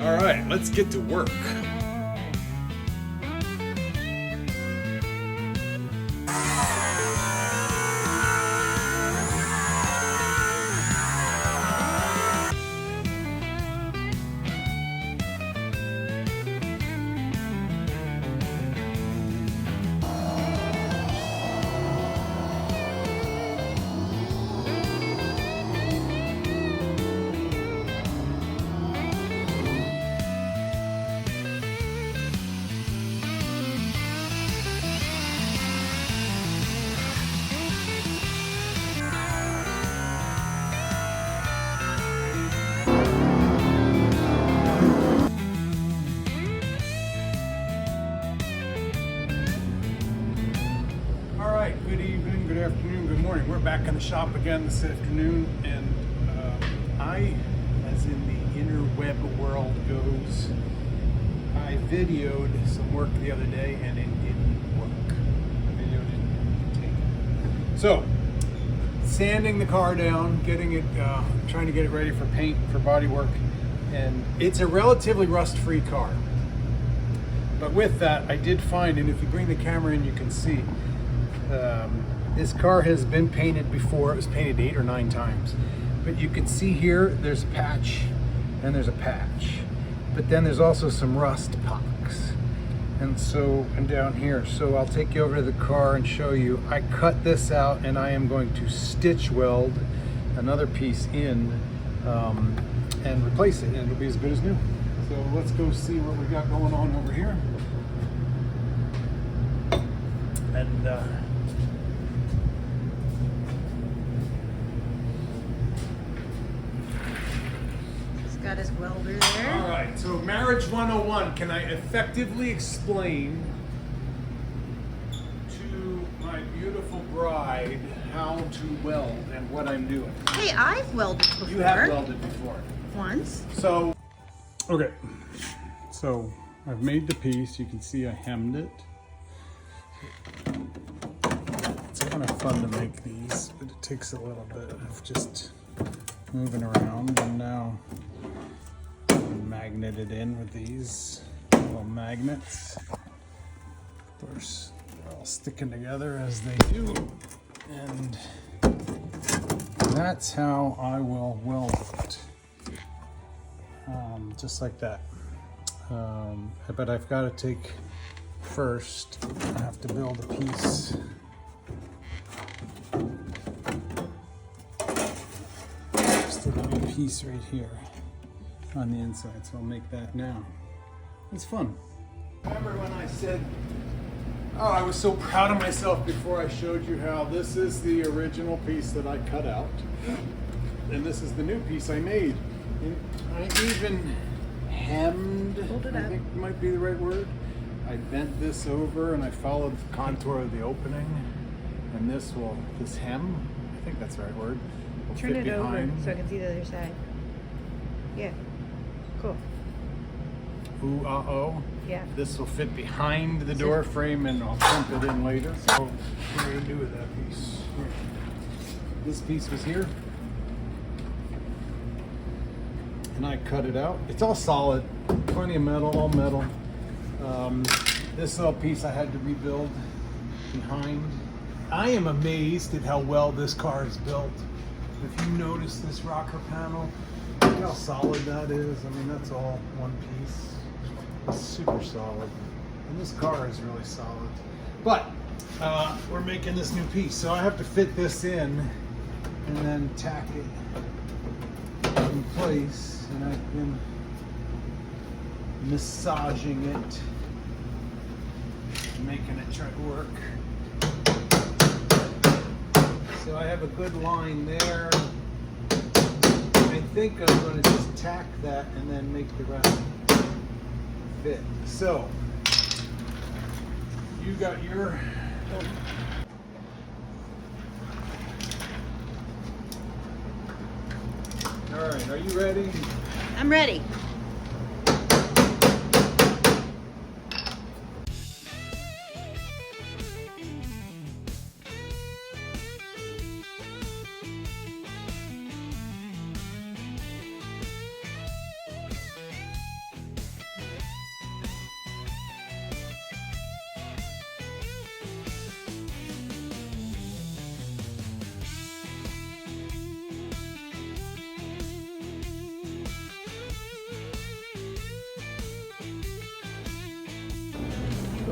All right, let's get to work. Good evening, good afternoon, good morning. We're back in the shop again this afternoon, and I, as in the interweb world goes, I videoed some work the other day and it didn't work. The video didn't take. So, sanding the car down, getting it, trying to get it ready for paint, for body work, and it's a relatively rust-free car. But with that, I did find, and if you bring the camera in, you can see, this car has been painted before. It was painted 8 or 9 times. But you can see here, there's a patch, and there's a patch. But then there's also some rust pocks. And down here. So I'll take you over to the car and show you. I cut this out, and I am going to stitch weld another piece in and replace it, and it'll be as good as new. So let's go see what we got going on over here. And got his welder there. All right, so Marriage 101, can I effectively explain to my beautiful bride how to weld and what I'm doing? Hey, I've welded before. You have welded before. Once. So, okay, so I've made the piece. You can see I hemmed it. It's kind of fun to make these, but it takes a little bit of just moving around, and now magnet it in with these little magnets. Of course, they're all sticking together as they do, and that's how I will weld it, just like that. But I've got to take first, I have to build a piece. Just a little piece right here on the inside, so I'll make that now. It's fun. Remember when I said, oh, I was so proud of myself before I showed you how this is the original piece that I cut out, and this is the new piece I made. And I even hemmed, I think might be the right word. I bent this over and I followed the contour of the opening, and this hem, I think that's the right word, will Turn fit it behind. over so I can see the other side. Yeah. Cool. Ooh, oh. Yeah. This will fit behind the door frame, and I'll pump it in later. So what are we gonna do with that piece? Here. This piece was here, and I cut it out. It's all solid, plenty of metal, all metal. This little piece I had to rebuild behind. I am amazed at how well this car is built. If you notice this rocker panel, look how solid that is. I mean, that's all one piece. It's super solid. And this car is really solid. But we're making this new piece, so I have to fit this in and then tack it in place. And I've been massaging it, making it try to work. So I have a good line there. I think I'm going to just tack that and then make the rest fit. So you got your all right, are you ready? I'm ready.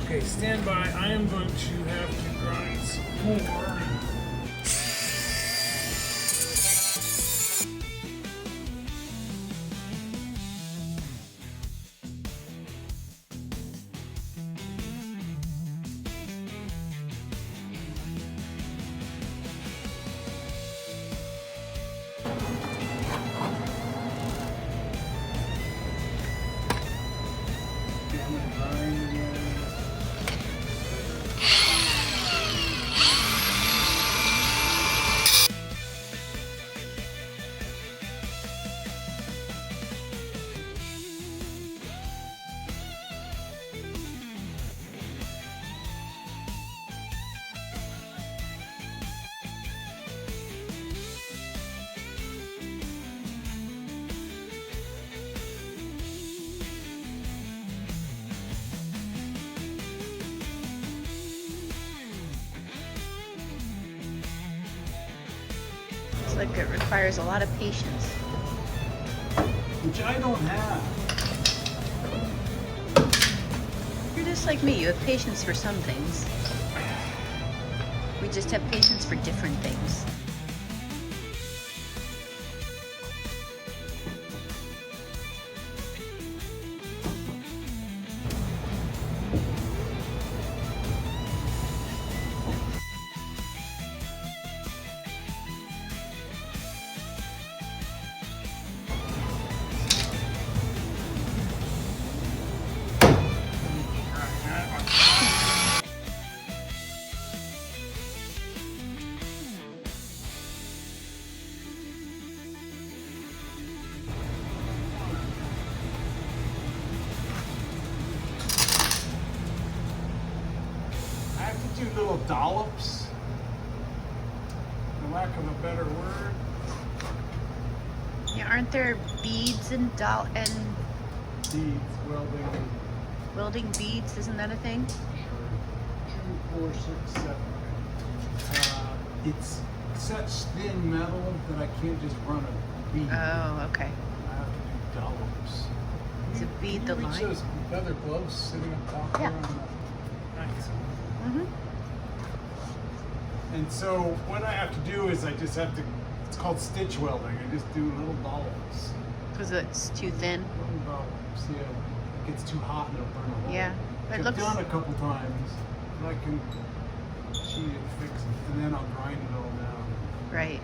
Okay, stand by. I am going to have to grind some more. It's like it requires a lot of patience. Which I don't have. You're just like me. You have patience for some things. We just have patience for different things. Do little dollops, for lack of a better word. Yeah, aren't there beads and Beads, welding. welding beads? Isn't that a thing? Sure. 2, 4, 6, 7. It's such thin metal that I can't just run a bead. Oh, okay. I have to do dollops. Is a bead the Can you reach line? those leather gloves sitting up top Yeah. there on the... Nice. Mm-hmm. And so what I have to do is I just have to, it's called stitch welding. I just do little dollops. Because it's too thin. Little dollops, yeah. It gets too hot and it'll burn a hole. Yeah. But it I've looks... done a couple times, and I can cheat and fix it, and then I'll grind it all down. Right.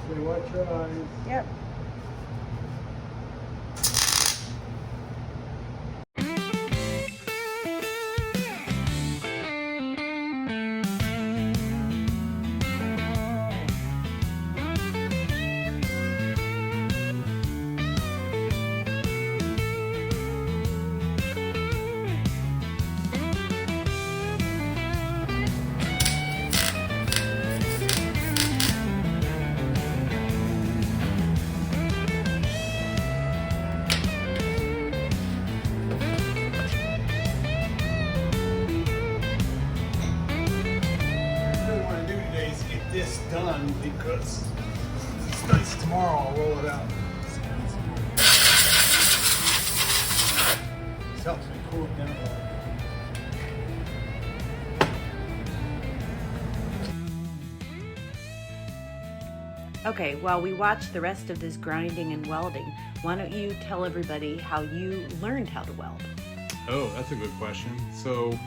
So watch your eyes. Yep. This done because it's nice tomorrow. I'll roll it out. This helps me cool it down a little. Okay, while we watch the rest of this grinding and welding, why don't you tell everybody how you learned how to weld? Oh, that's a good question. So,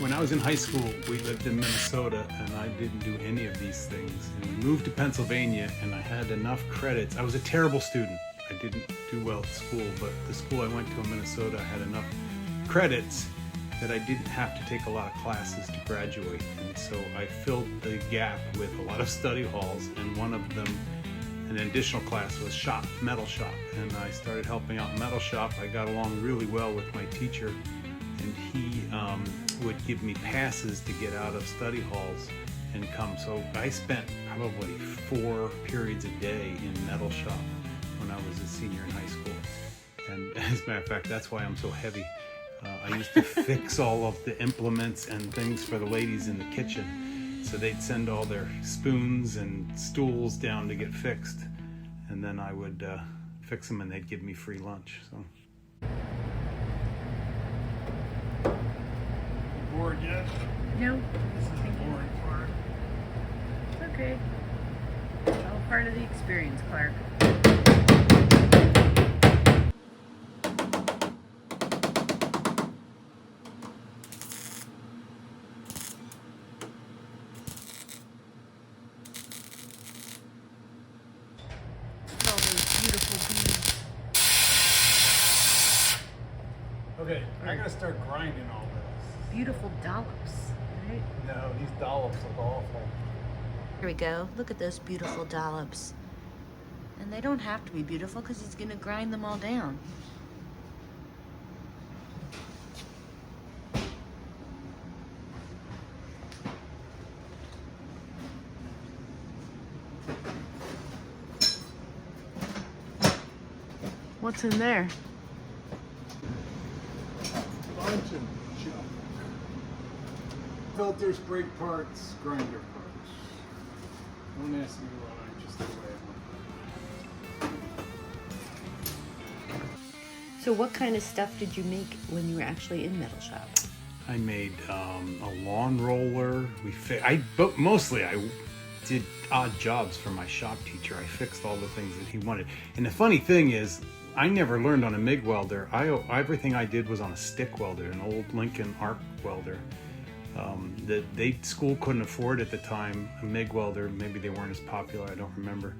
when I was in high school, we lived in Minnesota, and I didn't do any of these things. And we moved to Pennsylvania, and I had enough credits. I was a terrible student. I didn't do well at school, but the school I went to in Minnesota had enough credits that I didn't have to take a lot of classes to graduate. And so I filled the gap with a lot of study halls, and one of them, an additional class, was metal shop. And I started helping out in metal shop. I got along really well with my teacher, and he would give me passes to get out of study halls and come. So I spent probably 4 periods a day in metal shop when I was a senior in high school. And as a matter of fact, that's why I'm so heavy. I used to fix all of the implements and things for the ladies in the kitchen. So they'd send all their spoons and stools down to get fixed. And then I would fix them, and they'd give me free lunch. So. bored yet? No. This is the boring part. Okay. All part of the experience, Clark. All those beautiful beads. Okay, I gotta start grinding all this. Beautiful dollops, right? No, these dollops look awful. Here we go. Look at those beautiful dollops. And they don't have to be beautiful because he's going to grind them all down. What's in there? Bunch of junk. Filters, brake parts, grinder parts. Don't ask me why, just the way it went. So what kind of stuff did you make when you were actually in metal shop? I made a lawn roller. But mostly I did odd jobs for my shop teacher. I fixed all the things that he wanted. And the funny thing is, I never learned on a MIG welder. Everything I did was on a stick welder, an old Lincoln arc welder. School couldn't afford at the time a MIG welder. Maybe they weren't as popular. I don't remember.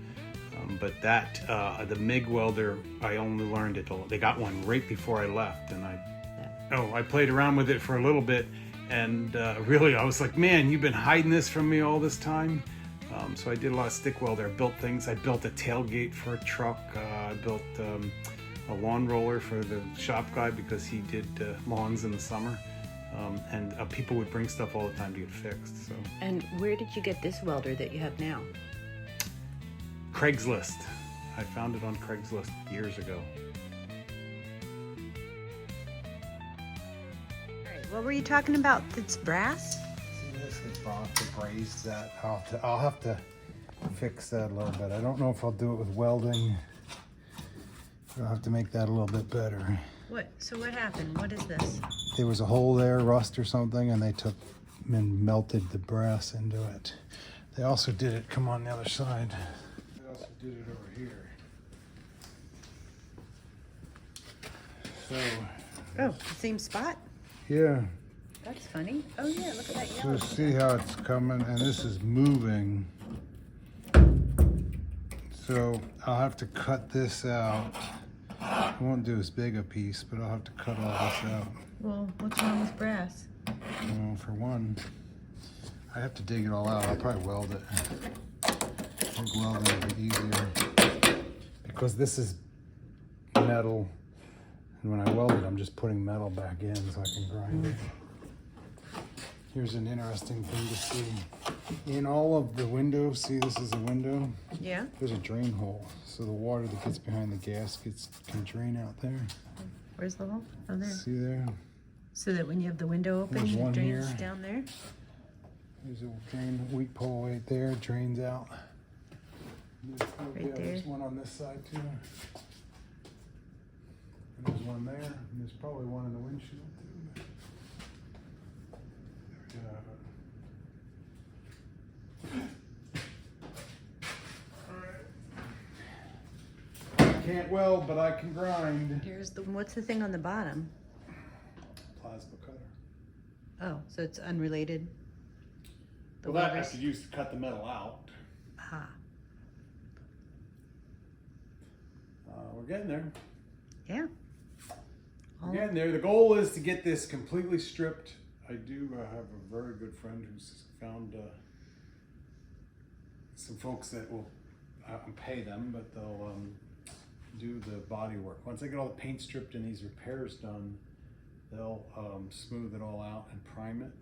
But the MIG welder, I only learned it. They got one right before I left, and I played around with it for a little bit, and really I was like, man, you've been hiding this from me all this time. So I did a lot of stick welder. I built things. I built a tailgate for a truck. I built a lawn roller for the shop guy because he did lawns in the summer. And people would bring stuff all the time to get fixed. So. And where did you get this welder that you have now? Craigslist. I found it on Craigslist years ago. All right, what were you talking about? It's brass? See, this is bronze to braze that. I'll have to fix that a little bit. I don't know if I'll do it with welding. I'll have to make that a little bit better. What? So what happened? What is this? There was a hole there, rust or something, and they took and melted the brass into it. They also did it, come on the other side. They also did it over here. So. Oh, the same spot? Yeah. That's funny. Oh yeah, look at that So yellow. see how it's coming, and this is moving. So I'll have to cut this out. I won't do as big a piece, but I'll have to cut all this out. Well, what's wrong with brass? For one, I have to dig it all out. I'll probably weld it. I think welding will be easier. Because this is metal, and when I weld it, I'm just putting metal back in so I can grind it. Here's an interesting thing to see. In all of the windows, see this is a window? Yeah. There's a drain hole. So the water that gets behind the gaskets can drain out there. Where's the hole? Oh, there. See there? So that when you have the window open, There's it one drains here. down there? There's a drain, weak pole right there, drains out. There's there. one on this side too. And there's one there, and there's probably one in the windshield too. Can't weld, but I can grind. Here's the, what's the thing on the bottom? Plasma cutter. Oh, so it's unrelated? The Well, that I welders? could use to cut the metal out. Ah, We're getting there. yeah. We're getting there. The goal is to get this completely stripped. I do have a very good friend who's found some folks that will pay them, but they'll do the body work. Once I get all the paint stripped and these repairs done, they'll smooth it all out and prime it,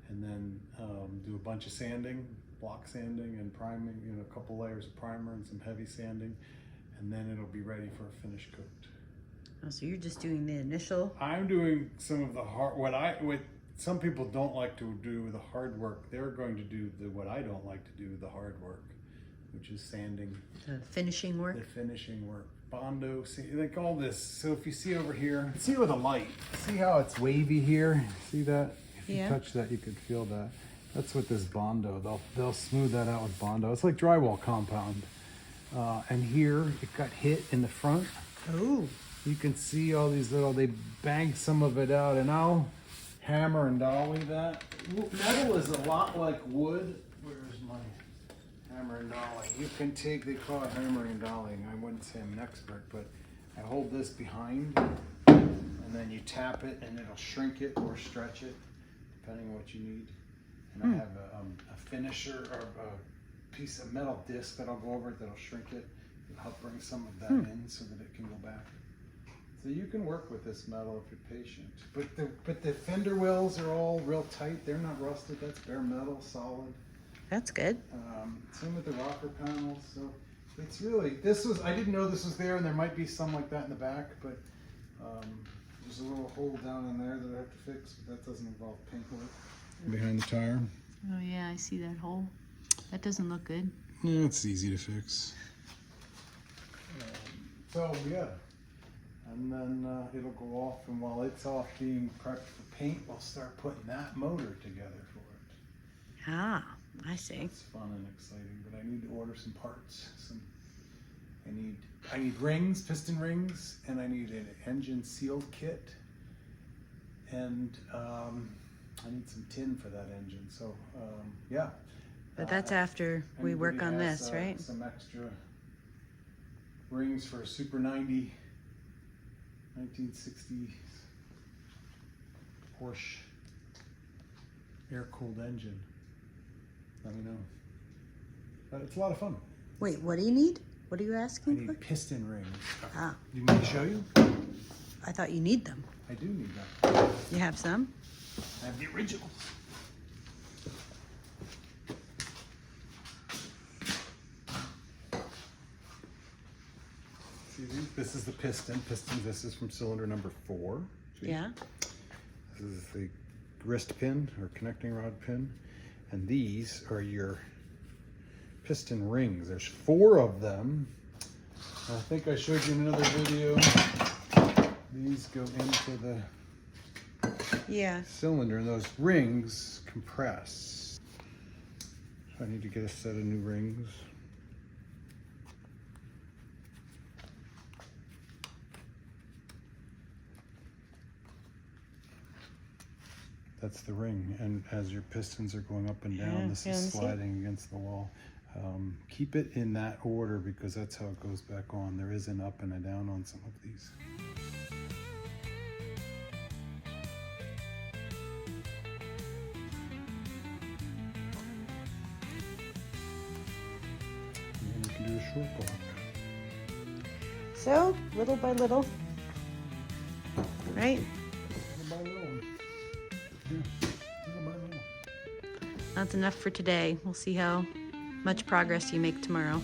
and then do a bunch of sanding, block sanding and priming, a couple layers of primer and some heavy sanding, and then it'll be ready for a finish coat. Oh, so you're just doing the initial? I'm doing some of the what some people don't like to do the hard work. They're going to do what I don't like to do, the hard work, which is sanding. The finishing work? The finishing work. Bondo, see, like all this. So if you see over here, see with a light, see how it's wavy here? See that? If you Yeah. touch that, you could feel that. That's what this Bondo. They'll smooth that out with Bondo. It's like drywall compound. And here it got hit in the front. Oh. You can see all these little. They banged some of it out, and I'll hammer and dolly that. Metal is a lot like wood. Where's my hammer and dolly? You can take. They call it hammer and dollying. I wouldn't say I'm an expert, but I hold this behind, and then you tap it, and it'll shrink it or stretch it, depending on what you need. And I have a finisher or a piece of metal disc that I'll go over it that'll shrink it. It'll help bring some of that in so that it can go back. So you can work with this metal if you're patient. But the fender wells are all real tight. They're not rusted. That's bare metal, solid. That's good. Same with the rocker panels. So it's really, I didn't know this was there, and there might be some like that in the back, but there's a little hole down in there that I have to fix, but that doesn't involve paint work. Behind the tire. Oh yeah, I see that hole. That doesn't look good. Yeah, it's easy to fix. So yeah, and then it'll go off, and while it's off being prepped for paint, we'll start putting that motor together for it. Ah, I see. It's fun and exciting, but I need to order some parts. I need rings, piston rings, and I need an engine sealed kit, and I need some tin for that engine. So yeah. But that's after we work Anybody on has, this, right? Some extra rings for a Super 90 1960s Porsche air-cooled engine, let me know. But it's a lot of fun. Wait, what do you need? What are you I asking for? need piston rings. Ah, You want me to show you? I thought you need them. I do need that. You have some? I have the originals. See these? This is the piston. This is from cylinder number 4. See? Yeah. This is the wrist pin or connecting rod pin. And these are your piston rings. There's 4 of them. I think I showed you in another video. These go into the cylinder, and those rings compress. So I need to get a set of new rings. That's the ring, and as your pistons are going up and down, this is sliding against the wall. Keep it in that order because that's how it goes back on. There is an up and a down on some of these. And then we can do a short block. So, little by little, right? Little by little. Yeah, little by little. That's enough for today. We'll see how much progress you make tomorrow.